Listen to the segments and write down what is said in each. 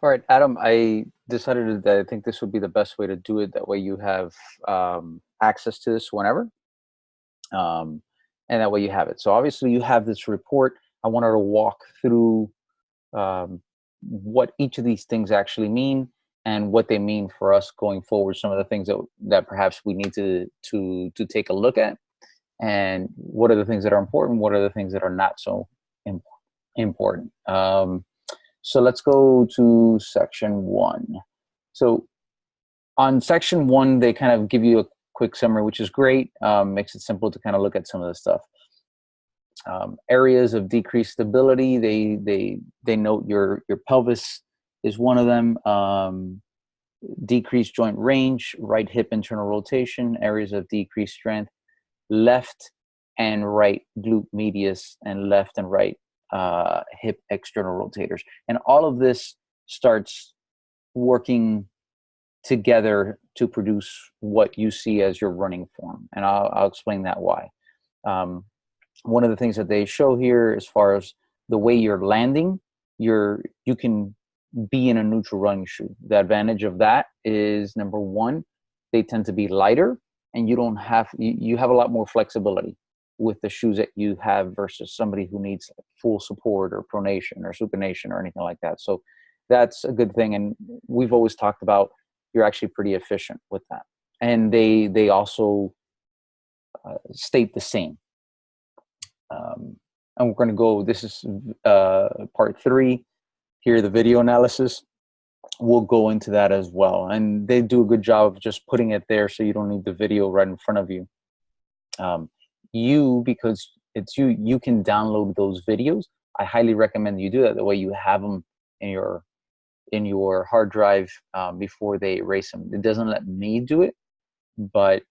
All right, Adam, I decided that I think this would be the best way to do it. That way you have access to this whenever, um, and that way you have it. So obviously you have this report. I wanted to walk through um, what each of these things actually mean and what they mean for us going forward. Some of the things that perhaps we need to take a look at, and what are the things that are important, what are the things that are not so im- important. So let's go to section one. So on section one, they kind of give you a quick summary, which is great. Makes it simple to kind of look at some of the stuff. Areas of decreased stability. They note your pelvis is one of them. Decreased joint range, right hip internal rotation, areas of decreased strength, left and right glute medius, and left and right hip external rotators. And all of this starts working together to produce what you see as your running form. And I'll explain that why. Um, One of the things that they show here, as far as the way you're landing, you can be in a neutral running shoe. The advantage of that is, number one, they tend to be lighter, and you have a lot more flexibility with the shoes that you have versus somebody who needs full support or pronation or supination or anything like that. So that's a good thing. And we've always talked about you're actually pretty efficient with that. And they also state the same. And we're going to go, this is part 3 here, the video analysis. We'll go into that as well. And they do a good job of just putting it there so you don't need the video right in front of you. Because it's you can download those videos. I highly recommend you do that. The way you have them in your hard drive before they erase them. It doesn't let me do it, but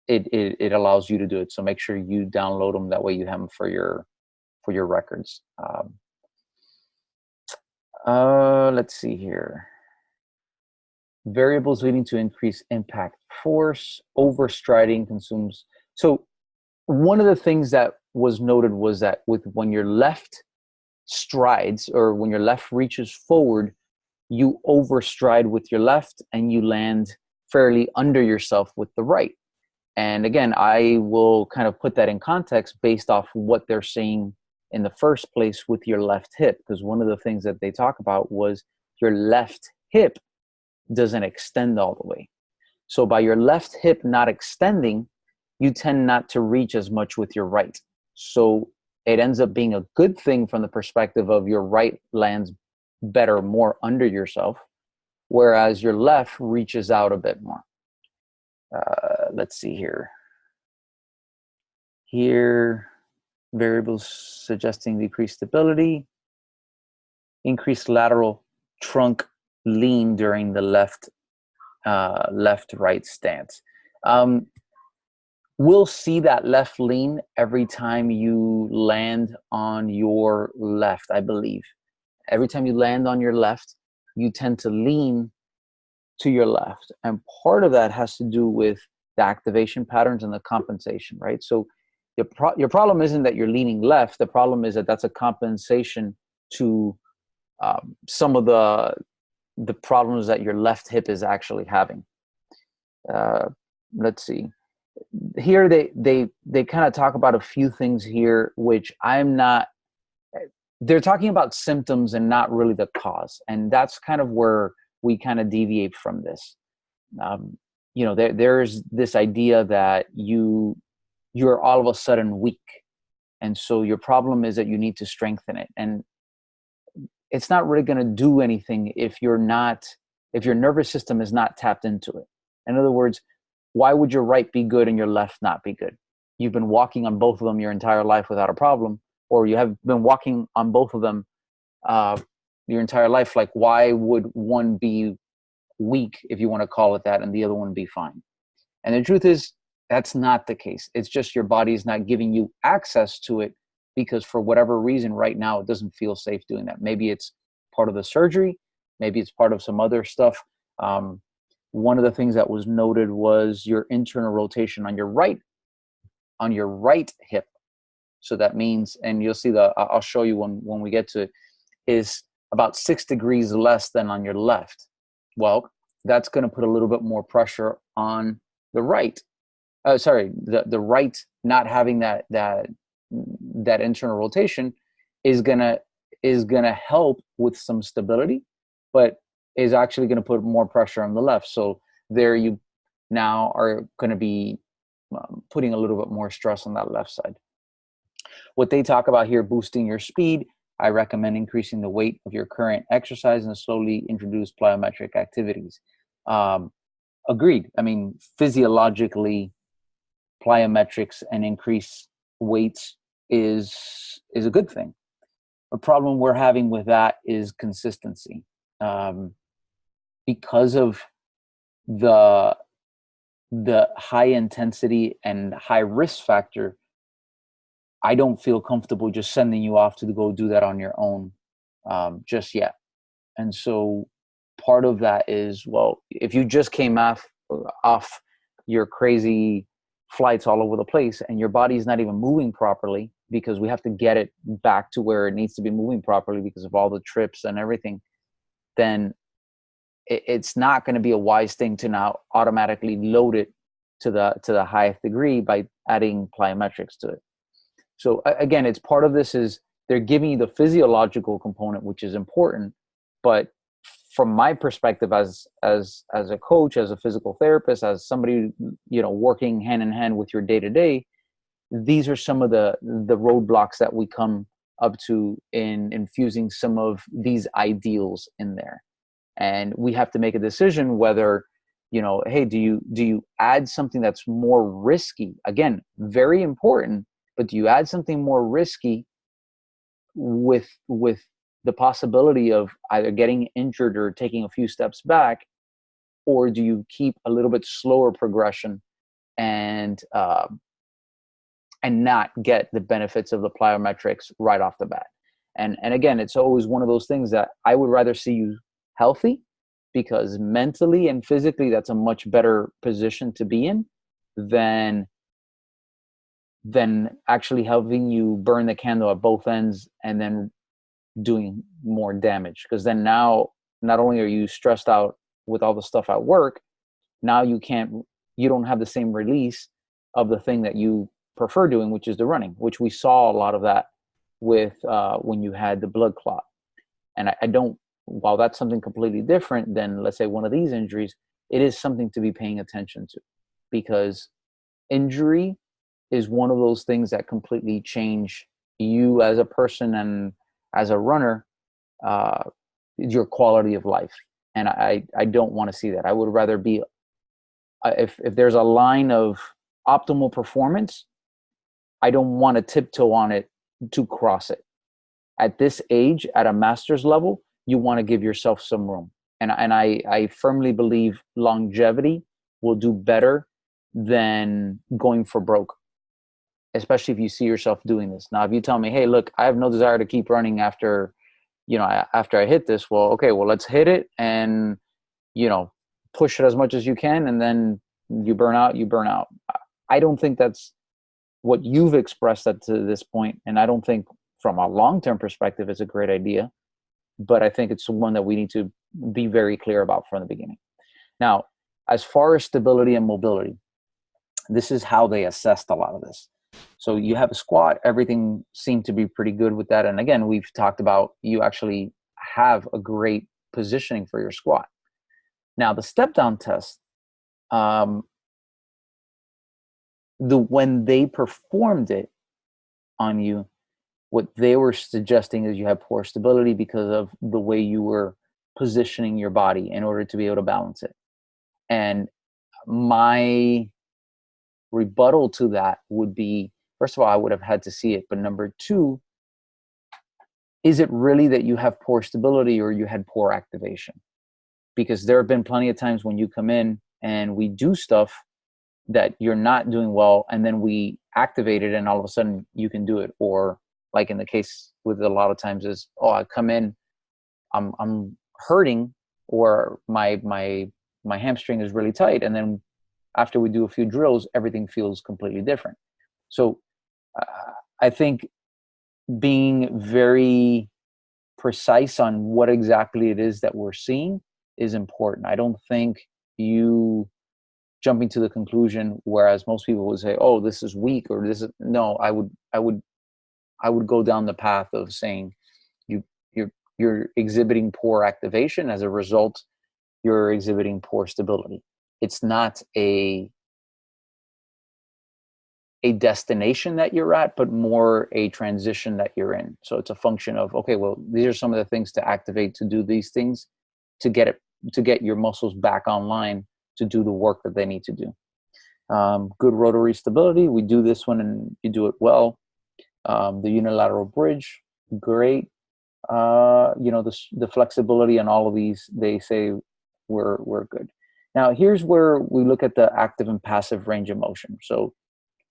it allows you to do it. So make sure you download them. That way you have them for your records. Let's see here. Variables leading to increased impact force. Overstriding consumes. So one of the things that was noted was that when your left strides, or when your left reaches forward, you overstride with your left and you land fairly under yourself with the right. And again, I will kind of put that in context based off what they're saying in the first place with your left hip, because one of the things that they talk about was your left hip doesn't extend all the way. So by your left hip not extending, you tend not to reach as much with your right. So it ends up being a good thing from the perspective of your right lands better, more under yourself, whereas your left reaches out a bit more. Let's see here. Here, variables suggesting decreased stability, increased lateral trunk lean during the left-right stance. We'll see that left lean every time you land on your left, I believe. Every time you land on your left, you tend to lean to your left. And part of that has to do with the activation patterns and the compensation, right? So your problem isn't that you're leaning left. The problem is that that's a compensation to some of the problems that your left hip is actually having. Let's see. Here they kind of talk about a few things here, which they're talking about symptoms and not really the cause. And that's kind of where we kind of deviate from this. There's this idea that you're all of a sudden weak. And so your problem is that you need to strengthen it. And it's not really going to do anything if your nervous system is not tapped into it. In other words, why would your right be good and your left not be good? You've been walking on both of them your entire life without a problem, or you have been walking on both of them your entire life. Like, why would one be weak, if you want to call it that, and the other one be fine? And the truth is, that's not the case. It's just your body is not giving you access to it because for whatever reason right now it doesn't feel safe doing that. Maybe it's part of the surgery, maybe it's part of some other stuff. One of the things that was noted was your internal rotation on your right hip. So that means, and you'll see I'll show you when we get to it, is about 6 degrees less than on your left. Well, that's going to put a little bit more pressure on the right. The right not having that internal rotation is gonna help with some stability, but is actually going to put more pressure on the left. So there you now are going to be putting a little bit more stress on that left side. What they talk about here, boosting your speed, I recommend increasing the weight of your current exercise and slowly introduce plyometric activities. Agreed. I mean, physiologically, plyometrics and increased weights is a good thing. The problem we're having with that is consistency. Because of the high intensity and high risk factor, I don't feel comfortable just sending you off to go do that on your own just yet. And so part of that is, well, if you just came off your crazy flights all over the place and your body is not even moving properly, because we have to get it back to where it needs to be moving properly because of all the trips and everything, then it's not going to be a wise thing to now automatically load it to the highest degree by adding plyometrics to it. So again, it's part of this is they're giving you the physiological component, which is important, but from my perspective as a coach, as a physical therapist, as somebody, working hand in hand with your day to day, these are some of the roadblocks that we come up to in infusing some of these ideals in there. And we have to make a decision whether, hey, do you add something that's more risky? Again, very important, but do you add something more risky with the possibility of either getting injured or taking a few steps back, or do you keep a little bit slower progression and not get the benefits of the plyometrics right off the bat? And again, it's always one of those things that I would rather see you healthy, because mentally and physically that's a much better position to be in than actually having you burn the candle at both ends and then doing more damage. Because then now not only are you stressed out with all the stuff at work, now you don't have the same release of the thing that you prefer doing, which is the running, which we saw a lot of that with when you had the blood clot. And I don't, while that's something completely different than, let's say, one of these injuries, it is something to be paying attention to, because injury is one of those things that completely change you as a person and as a runner, your quality of life. And I don't want to see that. I would rather be, if there's a line of optimal performance, I don't want to tiptoe on it to cross it. At this age, at a master's level, you want to give yourself some room. And I firmly believe longevity will do better than going for broke, especially if you see yourself doing this. Now, if you tell me, hey, look, I have no desire to keep running after I hit this, well, okay, well, let's hit it and, push it as much as you can. And then you burn out, I don't think that's what you've expressed up to this point. And I don't think from a long-term perspective, it's a great idea, but I think it's one that we need to be very clear about from the beginning. Now, as far as stability and mobility, this is how they assessed a lot of this. So you have a squat, everything seemed to be pretty good with that. And again, we've talked about you actually have a great positioning for your squat. Now, the step down test, when they performed it on you, what they were suggesting is you have poor stability because of the way you were positioning your body in order to be able to balance it. And my rebuttal to that would be, first of all, I would have had to see it. But number two, is it really that you have poor stability or you had poor activation? Because there have been plenty of times when you come in and we do stuff that you're not doing well, and then we activate it and all of a sudden you can do it. Or like in the case with a lot of times is, I come in, I'm hurting, or my hamstring is really tight, and then after we do a few drills, everything feels completely different. So I think being very precise on what exactly it is that we're seeing is important. I don't think you jumping to the conclusion, whereas most people would say, oh, this is weak, or this is, no, I would go down the path of saying you're exhibiting poor activation. As a result, you're exhibiting poor stability. It's not a destination that you're at, but more a transition that you're in. So it's a function of, okay, well, these are some of the things to activate, to do these things, to get your muscles back online to do the work that they need to do. Good rotary stability. We do this one and you do it well. The unilateral bridge, great. The flexibility and all of these, they say we're good. Now, here's where we look at the active and passive range of motion. So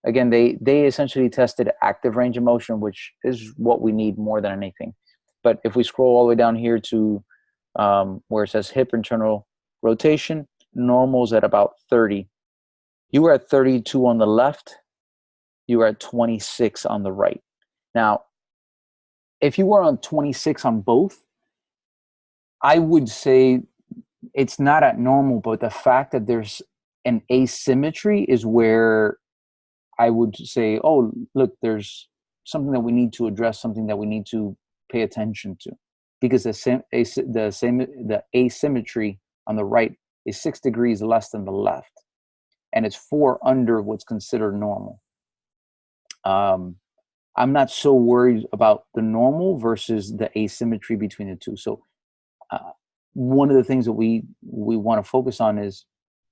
again, they essentially tested active range of motion, which is what we need more than anything. But if we scroll all the way down here to where it says hip internal rotation, normal's at about 30. You were at 32 on the left. You were at 26 on the right. Now, if you were on 26 on both, I would say it's not at normal, but the fact that there's an asymmetry is where I would say, oh, look, there's something that we need to address, something that we need to pay attention to, because the asymmetry on the right is 6 degrees less than the left, and it's 4 under what's considered normal. I'm not so worried about the normal versus the asymmetry between the two. So one of the things that we want to focus on is,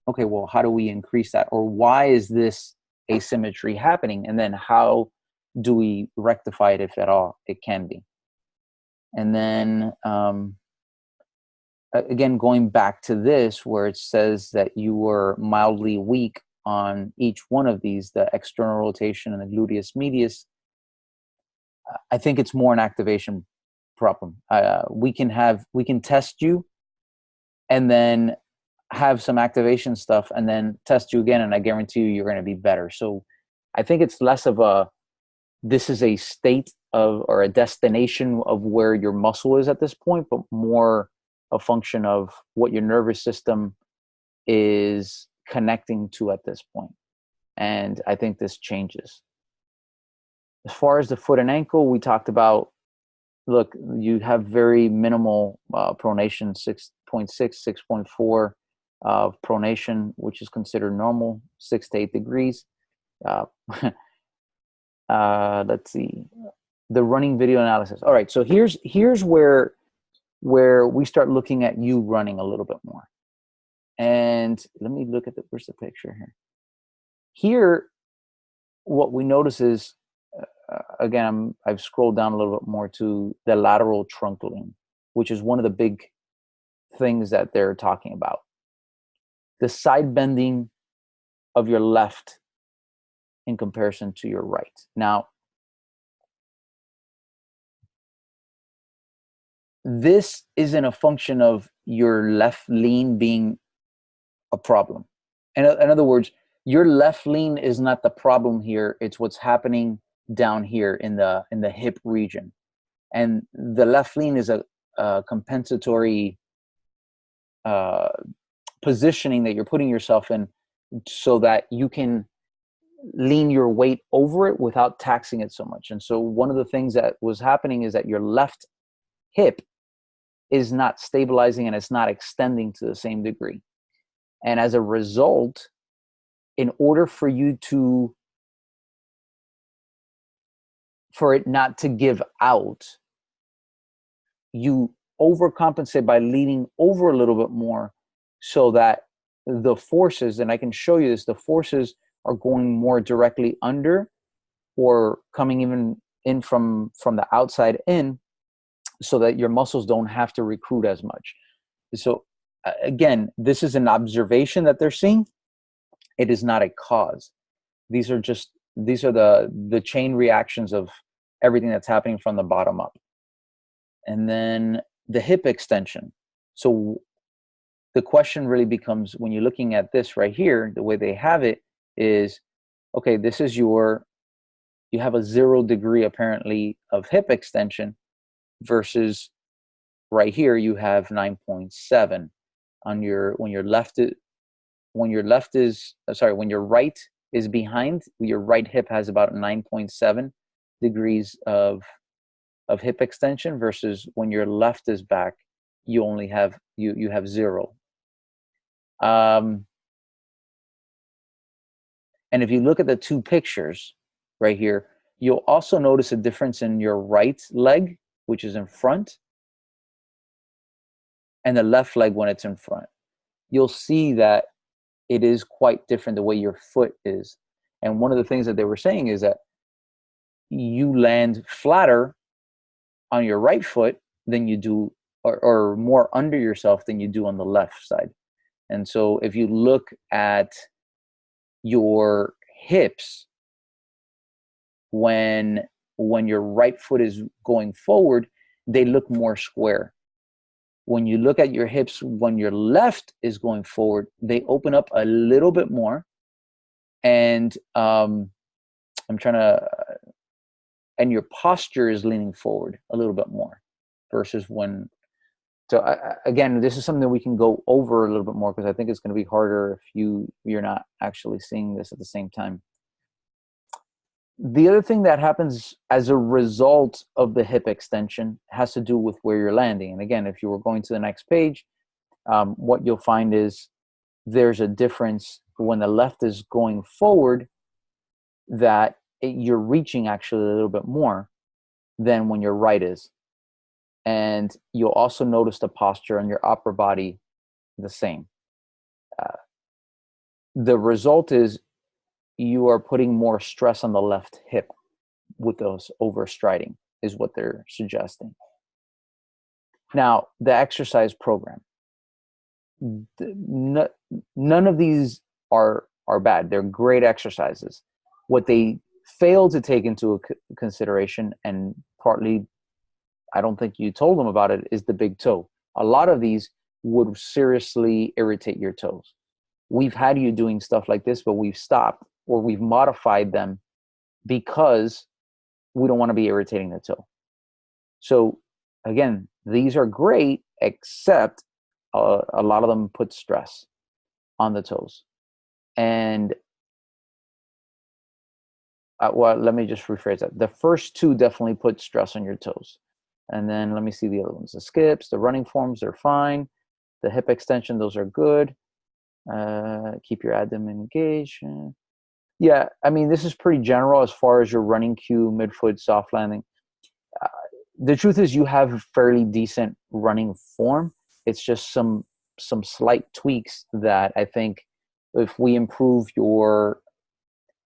okay, well, how do we increase that? Or why is this asymmetry happening? And then how do we rectify it, if at all it can be? And then again, going back to this, where it says that you were mildly weak on each one of these, the external rotation and the gluteus medius, I think it's more an activation problem. We can test you and then have some activation stuff and then test you again, and I guarantee you're going to be better. So I think it's less of this is a state of, or a destination of where your muscle is at this point, but more a function of what your nervous system is connecting to at this point. And I think this changes. As far as the foot and ankle, we talked about, look, you have very minimal pronation, 6.6, 6.4 of pronation, which is considered normal, 6 to 8 degrees. Let's see, the running video analysis. All right, so here's where we start looking at you running a little bit more. And let me look at where's the picture here. Here, what we notice is, again, I've scrolled down a little bit more to the lateral trunk lean, which is one of the big things that they're talking about. The side bending of your left in comparison to your right. Now, this isn't a function of your left lean being a problem. In other words, your left lean is not the problem here. It's what's happening down here in the hip region. And the left lean is a compensatory positioning that you're putting yourself in so that you can lean your weight over it without taxing it so much. And so one of the things that was happening is that your left hip is not stabilizing and it's not extending to the same degree. And as a result, in order for it not to give out, you overcompensate by leaning over a little bit more so that the forces, and I can show you this, the forces are going more directly under or coming even in from the outside in, so that your muscles don't have to recruit as much. So again, this is an observation that they're seeing. It is not a cause. These are the chain reactions of everything that's happening from the bottom up. And then the hip extension. So the question really becomes, when you're looking at this right here, the way they have it is, okay, this is you have a 0 degree apparently of hip extension versus right here you have 9.7 on your when your left is when your left is sorry when your right is behind, your right hip has about 9.7 degrees of hip extension, versus when your left is back, you only have you have 0. And if you look at the two pictures right here, you'll also notice a difference in your right leg, which is in front, and the left leg when it's in front. You'll see that it is quite different the way your foot is. And one of the things that they were saying is that you land flatter on your right foot than you do, or more under yourself than you do on the left side. And so if you look at your hips, when your right foot is going forward, they look more square. When you look at your hips when your left is going forward, they open up a little bit more. And I'm trying to, and your posture is leaning forward a little bit more versus when. So again, this is something that we can go over a little bit more, because I think it's going to be harder if you're not actually seeing this at the same time. The other thing that happens as a result of the hip extension has to do with where you're landing. And again, if you were going to the next page, what you'll find is there's a difference when the left is going forward, that you're reaching actually a little bit more than when your right is. And you'll also notice the posture on your upper body the same. The result is you are putting more stress on the left hip with those overstriding, is what they're suggesting. Now, the exercise program. None of these are bad. They're great exercises. What they fail to take into consideration, and partly I don't think you told them about it, is the big toe. A lot of these would seriously irritate your toes. We've had you doing stuff like this, but we've stopped, or we've modified them because we don't want to be irritating the toe. So again, these are great, except a lot of them put stress on the toes. And well, let me just rephrase that. The first two definitely put stress on your toes. And then let me see the other ones. The skips, the running forms, they're fine. The hip extension, those are good. Keep your abdomen engaged. Yeah, I mean, this is pretty general as far as your running cue, midfoot, soft landing. The truth is you have fairly decent running form. It's just some slight tweaks that I think if we improve your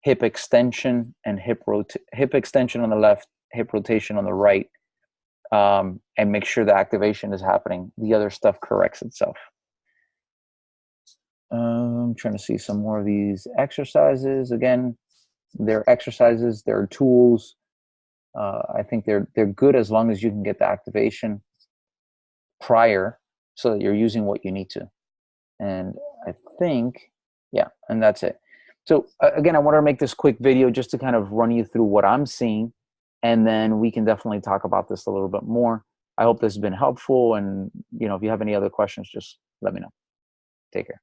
hip extension and hip extension on the left, hip rotation on the right, and make sure the activation is happening, the other stuff corrects itself. I'm trying to see some more of these exercises. Again, they're exercises, they're tools. I think they're good as long as you can get the activation prior, so that you're using what you need to. And I think, yeah, and that's it. So again, I wanted to make this quick video just to kind of run you through what I'm seeing, and then we can definitely talk about this a little bit more. I hope this has been helpful, and if you have any other questions, just let me know. Take care.